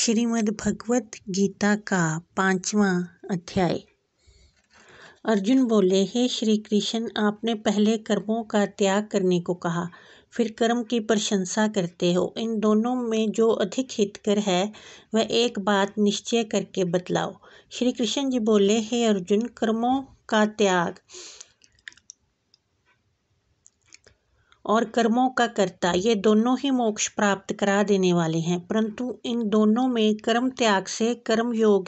श्रीमद् भगवत गीता का 5वां अध्याय। अर्जुन बोले, हे श्री कृष्ण, आपने पहले कर्मों का त्याग करने को कहा, फिर कर्म की प्रशंसा करते हो। इन दोनों में जो अधिक हितकर है वह एक बात निश्चय करके बतलाओ। श्री कृष्ण जी बोले, हे अर्जुन, कर्मों का त्याग और कर्मों का कर्ता ये दोनों ही मोक्ष प्राप्त करा देने वाले हैं, परंतु इन दोनों में कर्म त्याग से कर्म योग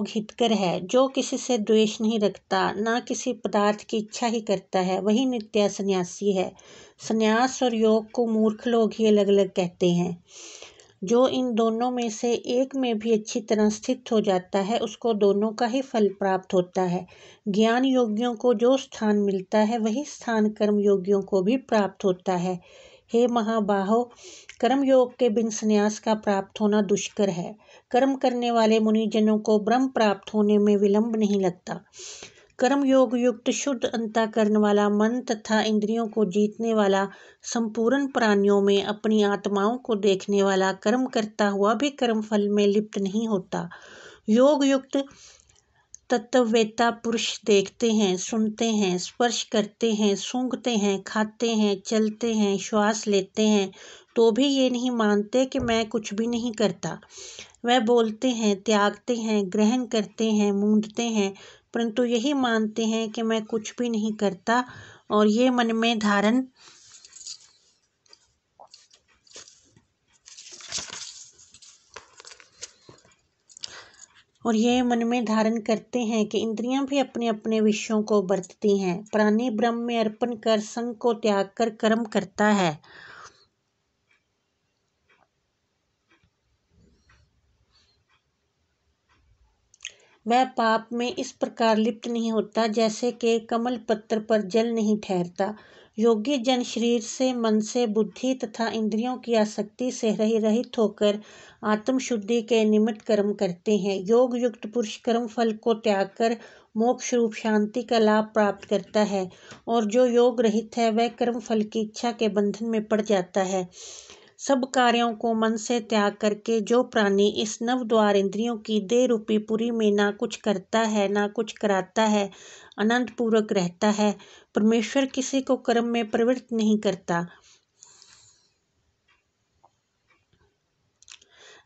हितकर है। जो किसी से द्वेष नहीं रखता, ना किसी पदार्थ की इच्छा ही करता है, वही नित्य सन्यासी है। सन्यास और योग को मूर्ख लोग ही अलग अलग कहते हैं। जो इन दोनों में से एक में भी अच्छी तरह स्थित हो जाता है, उसको दोनों का ही फल प्राप्त होता है। ज्ञान योगियों को जो स्थान मिलता है, वही स्थान कर्म योगियों को भी प्राप्त होता है। हे महाबाहो, कर्म योग के बिन संन्यास का प्राप्त होना दुष्कर है। कर्म करने वाले मुनिजनों को ब्रह्म प्राप्त होने में विलंब नहीं लगता। कर्म योग युक्त शुद्ध अंतःकरण वाला, मन तथा इंद्रियों को जीतने वाला, संपूर्ण प्राणियों में अपनी आत्माओं को देखने वाला, कर्म करता हुआ भी कर्म फल में लिप्त नहीं होता। योग युक्त तत्ववेत्ता पुरुष देखते हैं, सुनते हैं, स्पर्श करते हैं, सूंघते हैं, खाते हैं, चलते हैं, श्वास लेते हैं, तो भी ये नहीं मानते कि मैं कुछ भी नहीं करता। वह बोलते हैं, त्यागते हैं, ग्रहण करते हैं, मूंदते हैं, परंतु यही मानते हैं कि मैं कुछ भी नहीं करता, और ये मन में धारण करते हैं कि इंद्रियां भी अपने अपने विषयों को बरतती हैं। प्राणी ब्रह्म में अर्पण कर संग को त्याग कर कर्म करता है। वह पाप में इस प्रकार लिप्त नहीं होता जैसे कि कमल पत्र पर जल नहीं ठहरता। योगी जन शरीर से, मन से, बुद्धि तथा इंद्रियों की आसक्ति से रहित होकर आत्म शुद्धि के निमित्त कर्म करते हैं। योग युक्त पुरुष कर्म फल को त्याग कर मोक्ष रूप शांति का लाभ प्राप्त करता है, और जो योग रहित है वह कर्म फल की इच्छा के बंधन में पड़ जाता है। सब कार्यों को मन से त्याग करके जो प्राणी इस नवद्वार इंद्रियों की देह रूपी पुरी में ना कुछ करता है, ना कुछ कराता है, आनंद पूर्वक रहता है। परमेश्वर किसी को कर्म में प्रवृत्त नहीं करता,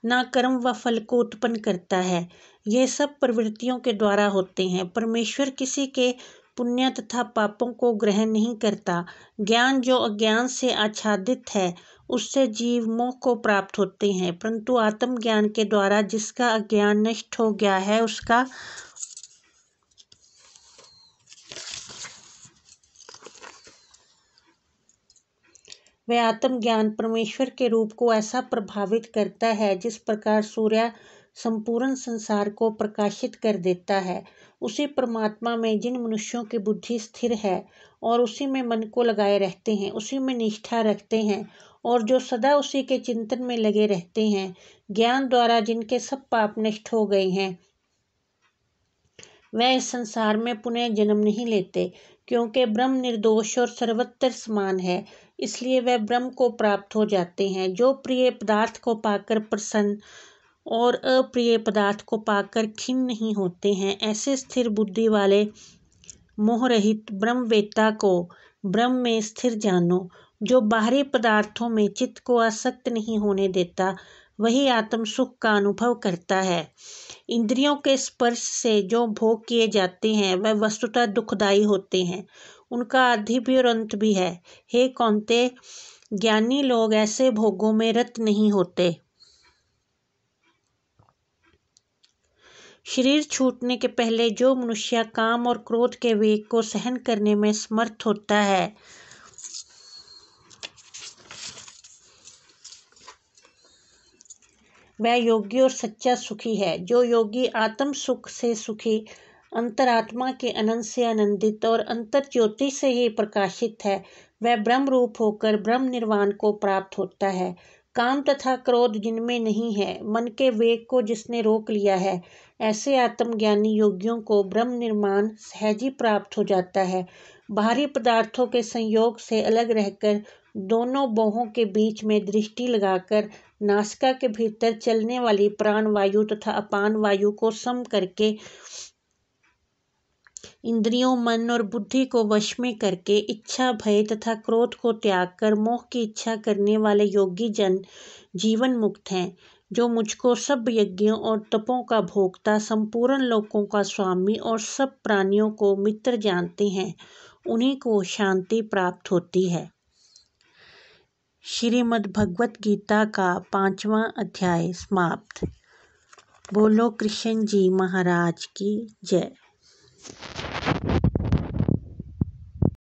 ना कर्म व फल को उत्पन्न करता है। ये सब प्रवृत्तियों के द्वारा होते हैं। परमेश्वर किसी के पुण्य तथा पापों को ग्रहण नहीं करता। ज्ञान जो अज्ञान से आच्छादित है, उससे जीव मोक्ष को प्राप्त होते हैं, परंतु आत्मज्ञान के द्वारा जिसका अज्ञान नष्ट हो गया है, उसका वह आत्मज्ञान परमेश्वर के रूप को ऐसा प्रभावित करता है जिस प्रकार सूर्य संपूर्ण संसार को प्रकाशित कर देता है। उसी परमात्मा में जिन मनुष्यों की बुद्धि स्थिर है और उसी में मन को लगाए रहते हैं, उसी में निष्ठा रखते हैं, और जो सदा उसी के चिंतन में लगे रहते हैं, ज्ञान द्वारा जिनके सब पाप नष्ट हो गए हैं, वह इस संसार में पुनः जन्म नहीं लेते, क्योंकि ब्रह्म निर्दोष और सर्वत्र समान है। इसलिए वह ब्रह्म को प्राप्त हो जाते हैं। जो प्रिय पदार्थ को पाकर प्रसन्न और अप्रिय पदार्थ को पाकर खिन्न नहीं होते हैं, ऐसे स्थिर बुद्धि वाले मोह रहित ब्रह्मवेत्ता को ब्रह्म में स्थिर जानो। जो बाहरी पदार्थों में चित्त को आसक्त नहीं होने देता, वही आत्म सुख का अनुभव करता है। इंद्रियों के स्पर्श से जो भोग किए जाते हैं वह वस्तुतः दुखदायी होते हैं। उनका आदि भी और अंत भी है। हे कौन्तेय, ज्ञानी लोग ऐसे भोगों में रत नहीं होते। शरीर छूटने के पहले जो मनुष्य काम और क्रोध के वेग को सहन करने में समर्थ होता है, वह योगी और सच्चा सुखी है। जो योगी आत्म सुख से सुखी, अंतरात्मा के आनंद से आनंदित और अंतर ज्योति से ही प्रकाशित है, वह ब्रह्म रूप होकर ब्रह्म निर्वाण को प्राप्त होता है। काम तथा क्रोध जिनमें नहीं है, मन के वेग को जिसने रोक लिया है, ऐसे आत्मज्ञानी योगियों को ब्रह्म निर्वाण सहज ही प्राप्त हो जाता है। बाहरी पदार्थों के संयोग से अलग रहकर दोनों बाहों के बीच में दृष्टि लगाकर नासिका के भीतर चलने वाली प्राण वायु तथा अपान वायु को सम करके इंद्रियों, मन और बुद्धि को वश में करके इच्छा, भय तथा क्रोध को त्याग कर मोह की इच्छा करने वाले योगी जन जीवन मुक्त हैं। जो मुझको सब यज्ञों और तपों का भोक्ता, संपूर्ण लोकों का स्वामी और सब प्राणियों को मित्र जानते हैं, उन्हीं को शांति प्राप्त होती है। श्रीमद् भगवत गीता का 5वां अध्याय समाप्त। बोलो कृष्ण जी महाराज की जय।